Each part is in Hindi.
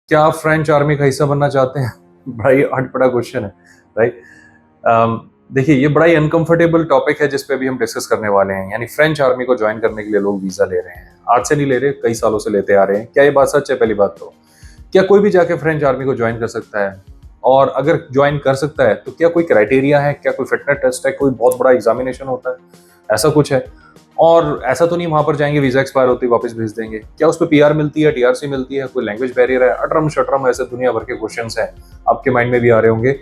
क्या आप फ्रेंच आर्मी का हिस्सा बनना चाहते हैं? बड़ा ही अटपटा क्वेश्चन है, राइट? देखिए, ये बड़ा ही अनकंफर्टेबल टॉपिक है जिस पे भी हम डिस्कस करने वाले हैं। यानी फ्रेंच आर्मी को ज्वाइन करने के लिए लोग वीजा ले रहे हैं। आज से नहीं ले रहे, कई सालों से लेते आ रहे हैं। क्या ये बात सच है? पहली बात तो क्या कोई भी जाके फ्रेंच आर्मी को ज्वाइन कर सकता है? और अगर ज्वाइन कर सकता है तो क्या कोई क्राइटेरिया है? क्या कोई फिटनेस टेस्ट है? कोई बहुत बड़ा एग्जामिनेशन होता है? ऐसा कुछ है? और ऐसा तो नहीं वहां पर जाएंगे, वीजा एक्सपायर होती है वापस भेज देंगे? क्या उस पर पीआर मिलती है, टीआरसी मिलती है? कोई लैंग्वेज बैरियर है? अटरम शटरम ऐसे दुनिया भर के क्वेश्चंस हैं, आपके माइंड में भी आ रहे होंगे।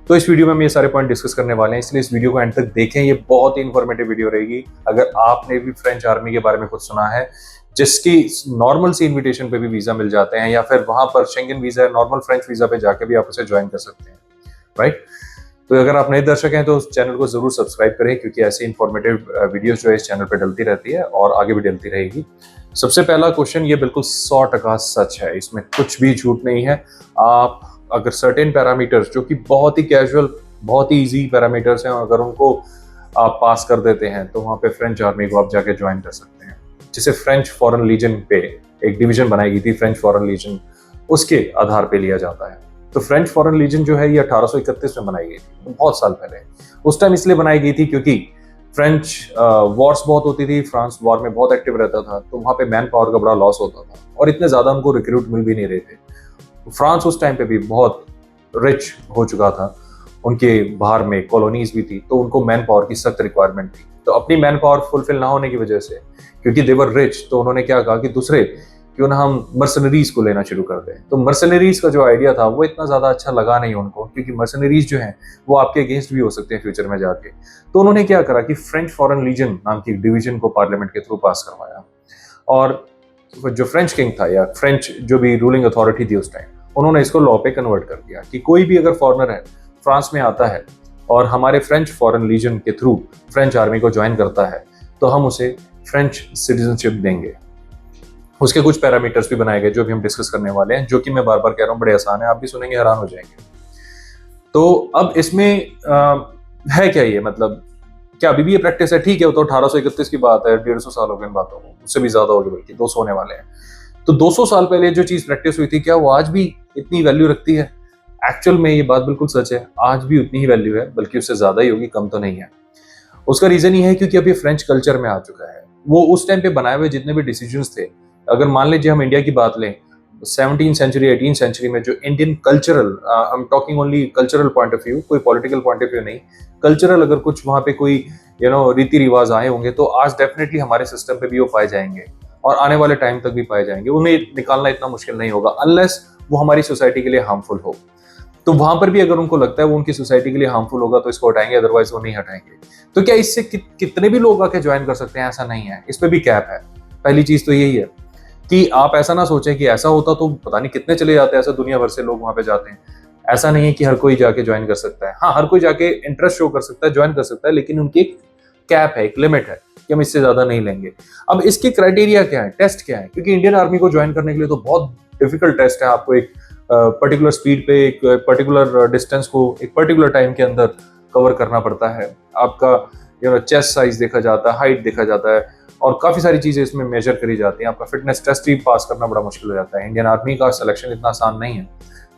तो इस वीडियो में हम ये सारे पॉइंट डिस्कस करने वाले हैं, इसलिए इस वीडियो को एंड तक देखें। ये बहुत ही इंफॉर्मेटिव वीडियो रहेगी। अगर आपने भी फ्रेंच आर्मी के बारे में कुछ सुना है, जिसकी नॉर्मल सी इन्विटेशन पे भी वीजा मिल जाते हैं, या फिर वहां पर शेंगन वीजा है, नॉर्मल फ्रेंच वीजा पे जाके भी आप उसे ज्वाइन कर सकते हैं, राइट? तो अगर आप नए दर्शक हैं तो उस चैनल को जरूर सब्सक्राइब करें, क्योंकि ऐसी इंफॉर्मेटिव वीडियोस जो है इस चैनल पर डलती रहती है और आगे भी डलती रहेगी। सबसे पहला क्वेश्चन, ये बिल्कुल 100% सच है, इसमें कुछ भी झूठ नहीं है। आप अगर सर्टेन पैरामीटर्स जो कि बहुत ही कैजुअल, बहुत ही इजी पैरामीटर्स हैं, अगर उनको आप पास कर देते हैं तो वहाँ पे फ्रेंच आर्मी को आप जाके ज्वाइन कर सकते हैं। जिसे फ्रेंच फॉरेन लीजन पे एक डिवीजन बनाई गई थी, फ्रेंच फॉरेन लीजन, उसके आधार पे लिया जाता है। तो फ्रेंच फॉरेन लीजन जो है ये 1831 में बनाई गई थी, तो बहुत साल पहले। उस टाइम इसलिए बनाई गई थी क्योंकि फ्रेंच वॉर्स बहुत होती थी, फ्रांस वॉर में बहुत एक्टिव रहता था, तो वहाँ पे मैन पावर का बड़ा लॉस होता था और इतने ज्यादा उनको रिक्रूट मिल भी नहीं रहे थे। फ्रांस उस टाइम पे भी बहुत रिच हो चुका था, उनके बाहर में कॉलोनीज भी थी, तो उनको मैन पावर की सख्त रिक्वायरमेंट थी। तो अपनी मैन पावर फुलफिल ना होने की वजह से, क्योंकि दे वर रिच, तो उन्होंने क्या कहा कि दूसरे क्यों ना हम मर्सनरीज को लेना शुरू कर दें। तो मर्सनरीज का जो आइडिया था वो इतना ज्यादा अच्छा लगा नहीं उनको, क्योंकि मर्सनरीज जो हैं वो आपके अगेंस्ट भी हो सकते हैं फ्यूचर में जाके। तो उन्होंने क्या करा कि फ्रेंच फॉरेन लीजन नाम की डिवीजन को पार्लियामेंट के थ्रू पास करवाया। और जो फ्रेंच किंग था या फ्रेंच जो भी रूलिंग अथॉरिटी थी उस टाइम, उन्होंने इसको लॉ पे कन्वर्ट कर दिया कि कोई भी अगर फॉरेनर है, फ्रांस में आता है और हमारे फ्रेंच फॉरेन लीजन के थ्रू फ्रेंच आर्मी को ज्वाइन करता है, तो हम उसे फ्रेंच सिटीजनशिप देंगे। उसके कुछ पैरामीटर्स भी बनाए गए जो भी हम डिस्कस करने वाले हैं, जो कि मैं बार बार कह रहा हूँ बड़े आसान है, आप भी सुनेंगे हैरान हो जाएंगे। तो अब इसमें है क्या ये, मतलब क्या अभी भी ये प्रैक्टिस है? ठीक है, वो तो 1831 की बात है, 150 साल हो गए इन बातों को, उससे भी ज्यादा हो गए, बल्कि 200 होने वाले हैं। तो 200 साल पहले जो चीज प्रैक्टिस हुई थी, क्या वो आज भी इतनी वैल्यू रखती है? एक्चुअल में ये बात बिल्कुल सच है, आज भी उतनी ही वैल्यू है, बल्कि उससे ज्यादा ही होगी, कम तो नहीं है। उसका रीजन ये है क्योंकि अब ये फ्रेंच कल्चर में आ चुका है। वो उस टाइम पे बनाए हुए जितने भी डिसीजंस थे, अगर मान लीजिए हम इंडिया की बात लें, 17th सेंचुरी 18th सेंचुरी में जो Indian cultural, I am talking only cultural point of view, कोई पॉलिटिकल पॉइंट ऑफ व्यू नहीं, कल्चरल अगर कुछ वहां पे कोई रीति रिवाज आए होंगे, तो आज डेफिनेटली हमारे सिस्टम पे भी वो पाए जाएंगे और आने वाले टाइम तक भी पाए जाएंगे। उन्हें निकालना इतना मुश्किल नहीं होगा, अनलेस वो हमारी सोसाइटी के लिए हार्मफुल हो। तो वहां पर भी अगर उनको लगता है वो उनकी सोसाइटी के लिए हार्मफुल होगा तो इसको हटाएंगे, अदरवाइज वो नहीं हटाएंगे। तो क्या इससे कितने भी लोग आके ज्वाइन कर सकते हैं? ऐसा नहीं है, इस पे भी कैप है। पहली चीज तो यही है कि आप ऐसा ना सोचें कि ऐसा होता तो पता नहीं कितने चले जाते हैं, ऐसा दुनिया भर से लोग वहां पे जाते हैं। ऐसा नहीं है कि हर कोई जाके ज्वाइन कर सकता है। हाँ, हर कोई जाके इंटरेस्ट शो कर सकता है, ज्वाइन कर सकता है, लेकिन उनकी एक कैप है, एक लिमिट है कि हम इससे ज्यादा नहीं लेंगे। अब इसके क्राइटेरिया क्या है, टेस्ट क्या है? क्योंकि इंडियन आर्मी को ज्वाइन करने के लिए तो बहुत डिफिकल्ट टेस्ट है। आपको एक पर्टिकुलर स्पीड पे, एक पर्टिकुलर डिस्टेंस को एक पर्टिकुलर टाइम के अंदर कवर करना पड़ता है। आपका चेस्ट साइज देखा जाता है, हाइट देखा जाता है, और काफी सारी चीजें इसमें मेजर करी जाती हैं। आपका फिटनेस टेस्ट ही पास करना बड़ा मुश्किल हो जाता है। इंडियन आर्मी का सिलेक्शन इतना आसान नहीं है।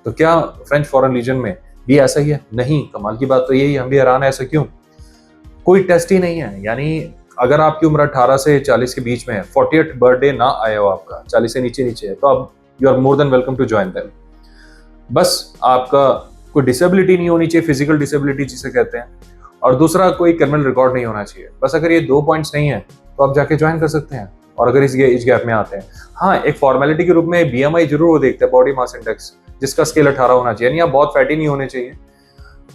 तो क्या फ्रेंच फॉरेन लीजन में भी ऐसा ही है? नहीं। कमाल की बात तो यही, हम भी हैरान है, ऐसा क्यों? कोई टेस्ट ही नहीं है। यानी अगर आपकी उम्र 18 से 40 के बीच में है, 40th बर्थडे ना आया हो आपका, 40 से नीचे नीचे है, तो आप you are more than welcome to join them. बस आपका कोई डिसेबिलिटी नहीं होनी चाहिए, फिजिकल डिसेबिलिटी जिसे कहते हैं, और दूसरा कोई क्रिमिनल रिकॉर्ड नहीं होना चाहिए। बस अगर ये 2 पॉइंट्स नहीं है तो आप जाके ज्वाइन कर सकते हैं। और अगर इस एज गैप में आते हैं, हाँ, एक फॉर्मेलिटी के रूप में बीएमआई जरूर वो देखते हैं, बॉडी मास इंडेक्स, जिसका स्केल 18 होना चाहिए। यानी आप बहुत फैटी नहीं होने चाहिए,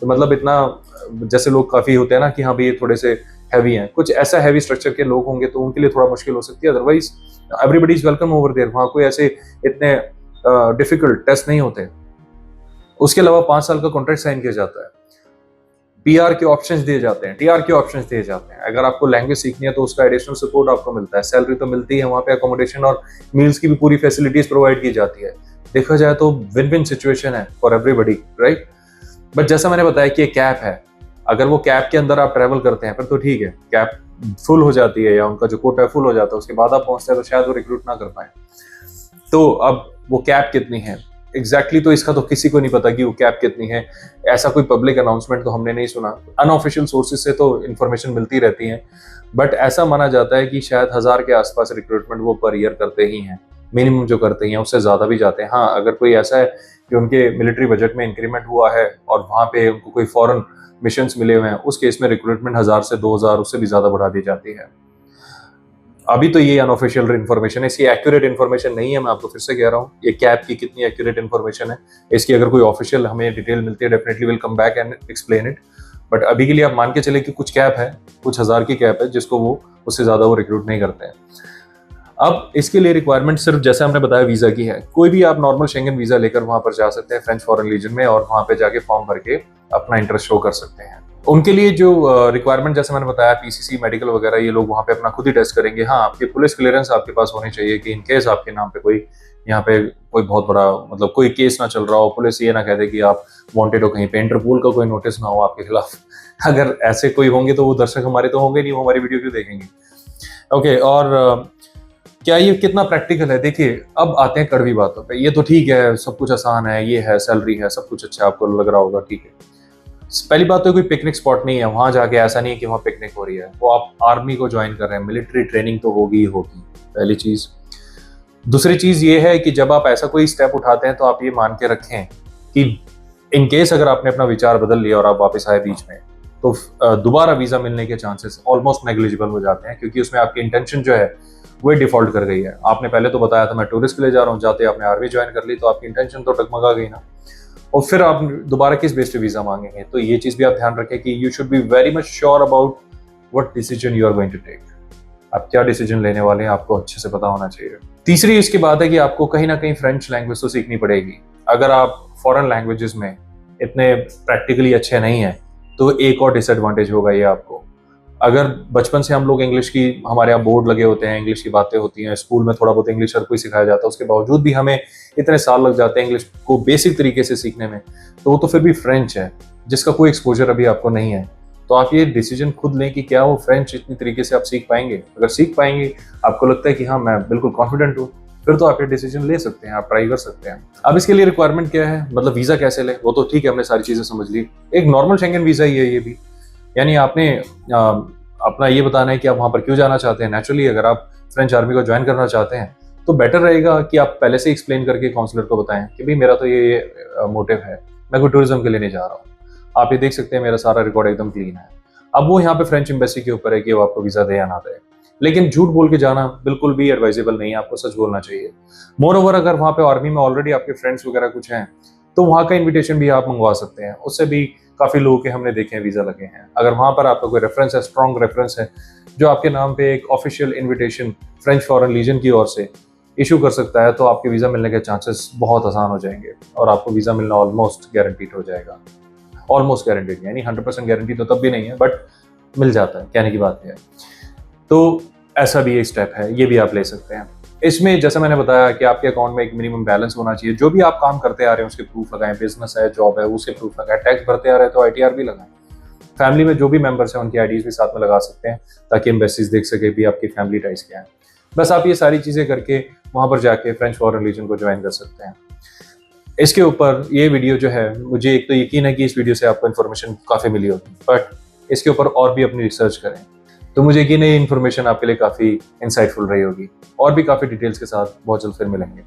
तो मतलब इतना, जैसे लोग काफी होते हैं ना कि हाँ भाई ये थोड़े से हैवी हैं, कुछ ऐसा हैवी स्ट्रक्चर के लोग होंगे तो उनके लिए थोड़ा मुश्किल हो सकती है। Otherwise everybody is welcome over there. वहाँ कोई ऐसे इतने डिफिकल्ट टेस्ट नहीं होते। उसके अलावा 5 साल का कॉन्ट्रैक्ट साइन किया जाता है, पीआर के ऑप्शंस दिए जाते हैं, टीआर के ऑप्शंस दिए जाते हैं। अगर आपको लैंग्वेज सीखनी है तो उसका एडिशनल सपोर्ट आपको मिलता है, सैलरी तो मिलती है, वहाँ पे अकोमोडेशन और मील्स की भी पूरी फैसिलिटीज प्रोवाइड की जाती है। देखा जाए तो विन विन सिचुएशन है फॉर एवरीबडी, राइट? बट जैसा मैंने बताया कि कैप है, अगर वो कैप के अंदर आप ट्रेवल करते हैं फिर तो ठीक है, कैप फुल हो जाती है या उनका जो कोटा फुल हो जाता है, उसके बाद आप पहुंचते हैं तो शायद वो रिक्रूट ना कर पाए। तो अब वो कैप कितनी है? एग्जैक्टली तो इसका तो किसी को नहीं पता कि वो कैप कितनी है। ऐसा कोई पब्लिक अनाउंसमेंट तो हमने नहीं सुना। अनऑफिशियल सोर्सेज से तो इन्फॉर्मेशन मिलती रहती है, बट ऐसा माना जाता है कि शायद 1000 के आसपास रिक्रूटमेंट वो पर ईयर करते ही हैं, मिनिमम जो करते हैं, उससे ज्यादा भी जाते हैं। हाँ, अगर कोई ऐसा है कि उनके मिलिट्री बजट में इंक्रीमेंट हुआ है और वहां पे उनको कोई फॉरेन मिशंस मिले हुए हैं, उस केस में रिक्रूटमेंट 1000 से 2000 उससे भी ज्यादा बढ़ा दी जाती है। अभी तो ये अनऑफिशियल इन्फॉर्मेशन है, इसकी एक्यूरेट इन्फॉर्मेशन नहीं है। मैं आपको फिर से कह रहा हूँ, ये कैप की कितनी एक्यूरेट इन्फॉर्मेशन है, इसकी अगर कोई ऑफिशियल हमें डिटेल मिलती है, definitely will come back and explain it. But अभी के लिए आप मान के चले कि कुछ कैप है, कुछ 1000 की कैप है, जिसको वो उससे ज्यादा वो रिक्रूट नहीं करते हैं। अब इसके लिए रिक्वायरमेंट सिर्फ जैसे हमने बताया वीजा की है। कोई भी आप नॉर्मल शेंगन वीजा लेकर वहां पर जा सकते हैं फ्रेंच फॉरेन लीजन में, और वहां पे जाके फॉर्म भर के अपना इंटरेस्ट शो कर सकते हैं। उनके लिए जो रिक्वायरमेंट जैसे मैंने बताया, पीसीसी, मेडिकल वगैरह, ये लोग वहां पे अपना खुद ही टेस्ट करेंगे। हाँ, आपकी पुलिस क्लियरेंस आपके पास होनी चाहिए कि इन केस आपके नाम पे कोई यहाँ पे कोई बहुत बड़ा मतलब कोई केस ना चल रहा हो, पुलिस ये ना कह दे कि आप वांटेड हो कहीं पे, इंटरपोल का कोई नोटिस ना हो आपके खिलाफ। अगर ऐसे कोई होंगे तो वो दर्शक हमारे तो होंगे नहीं, वो हमारी वीडियो क्यों देखेंगे। ओके, और क्या ये कितना प्रैक्टिकल है? देखिए, अब आते हैं कड़वी बातों पे। ये तो ठीक है, सब कुछ आसान है, ये है, सैलरी है, सब कुछ अच्छा आपको लग रहा होगा, ठीक है। पहली बात तो कोई पिकनिक स्पॉट नहीं है वहां जाके, ऐसा नहीं है कि वहां पिकनिक हो रही है। वो आप आर्मी को ज्वाइन कर रहे हैं, मिलिट्री ट्रेनिंग तो होगी ही होगी, पहली चीज। दूसरी चीज ये है कि जब आप ऐसा कोई स्टेप उठाते हैं तो आप ये मान के रखें कि इन केस अगर आपने अपना विचार बदल लिया और आप वापस आए बीच में, तो दोबारा वीजा मिलने के चांसेस ऑलमोस्ट नेग्लिजिबल हो जाते हैं, क्योंकि उसमें आपकी इंटेंशन जो है वो डिफॉल्ट कर गई है। आपने पहले तो बताया था मैं टूरिस्ट के लिए जा रहा हूँ, जाते आपने आर्मी ज्वाइन कर ली, तो आपकी इंटेंशन तो डगमगा गई ना। और फिर आप दोबारा किस बेस पे वीजा मांगेंगे? तो ये चीज भी आप ध्यान रखें कि you should be very much sure about what decision you are going to take. आप क्या डिसीजन लेने वाले हैं आपको अच्छे से पता होना चाहिए। तीसरी इसकी बात है कि आपको कहीं ना कहीं फ्रेंच लैंग्वेज तो सीखनी पड़ेगी। अगर आप फॉरेन लैंग्वेजेस में इतने प्रैक्टिकली अच्छे नहीं हैं तो एक और डिसएडवांटेज होगा ये आपको। अगर बचपन से हम लोग इंग्लिश की, हमारे यहाँ बोर्ड लगे होते हैं, इंग्लिश की बातें होती हैं, स्कूल में थोड़ा बहुत इंग्लिश हर कोई सिखाया जाता है, उसके बावजूद भी हमें इतने साल लग जाते हैं इंग्लिश को बेसिक तरीके से सीखने में, तो वो तो फिर भी फ्रेंच है जिसका कोई एक्सपोजर अभी आपको नहीं है। तो आप ये डिसीजन खुद लें कि क्या वो फ्रेंच इतनी तरीके से आप सीख पाएंगे। अगर सीख पाएंगे, आपको लगता है कि हाँ मैं बिल्कुल कॉन्फिडेंट हूँ, फिर तो आप ये डिसीजन ले सकते हैं, आप ट्राई कर सकते हैं। अब इसके लिए रिक्वायरमेंट क्या है, मतलब वीजा कैसे ले, वो तो ठीक है, हमने सारी चीजें समझ ली। एक नॉर्मल शेंगन वीजा ही है ये भी, यानी आपने अपना ये बताना है कि आप वहां पर क्यों जाना चाहते हैं। नेचुरली अगर आप फ्रेंच आर्मी को ज्वाइन करना चाहते हैं तो बेटर रहेगा कि आप पहले से एक्सप्लेन करके काउंसलर को बताएं कि भाई मेरा तो ये मोटिव है, मैं कोई टूरिज्म के लिए नहीं जा रहा हूँ। आप ये देख सकते हैं मेरा सारा रिकॉर्ड एकदम क्लीन है। अब वो यहाँ पे फ्रेंच एम्बेसी के ऊपर है कि वो आपको वीजा दे या ना दे, लेकिन झूठ बोल के जाना बिल्कुल भी एडवाइजेबल नहीं है, आपको सच बोलना चाहिए। मोर ओवर, अगर वहाँ पे आर्मी में ऑलरेडी आपके फ्रेंड्स वगैरह कुछ हैं तो वहाँ का इन्विटेशन भी आप मंगवा सकते हैं, उससे भी काफी लोगों के हमने देखे हैं वीजा लगे हैं। अगर वहां पर आपका कोई रेफरेंस है, स्ट्रॉन्ग रेफरेंस है, जो आपके नाम पे एक official invitation French foreign legion की ओर से इशू कर सकता है, तो आपके वीजा मिलने के चांसेस बहुत आसान हो जाएंगे और आपको वीजा मिलना ऑलमोस्ट गारंटीड हो जाएगा। ऑलमोस्ट गारंटीड यानी 100% गारंटी तो तब भी नहीं है, बट मिल जाता है, कहने की बात है। तो ऐसा भी एक स्टेप है, ये भी आप ले सकते हैं। इसमें जैसा मैंने बताया कि आपके अकाउंट में एक मिनिमम बैलेंस होना चाहिए। जो भी आप काम करते आ रहे हैं उसके प्रूफ लगाएं, बिजनेस है, जॉब है, उसके प्रूफ लगाएं, टैक्स भरते आ रहे हैं तो आईटीआर भी लगाएं। फैमिली में जो भी मेंबर्स हैं उनकी आईडीज भी साथ में लगा सकते हैं ताकि एम्बेसीज देख सके भी आपकी फैमिली टाइज क्या है। बस आप ये सारी चीजें करके वहां पर जाके फ्रेंच फॉरेन लीजन को ज्वाइन कर सकते हैं। इसके ऊपर ये वीडियो जो है, मुझे एक तो यकीन है कि इस वीडियो से आपको इन्फॉर्मेशन काफी मिली होगी, बट इसके ऊपर और भी अपनी रिसर्च करें तो मुझे यकीन है ये इन्फॉर्मेशन आपके लिए काफी इंसाइटफुल रही होगी। और भी काफी डिटेल्स के साथ बहुत जल्द फिर मिलेंगे।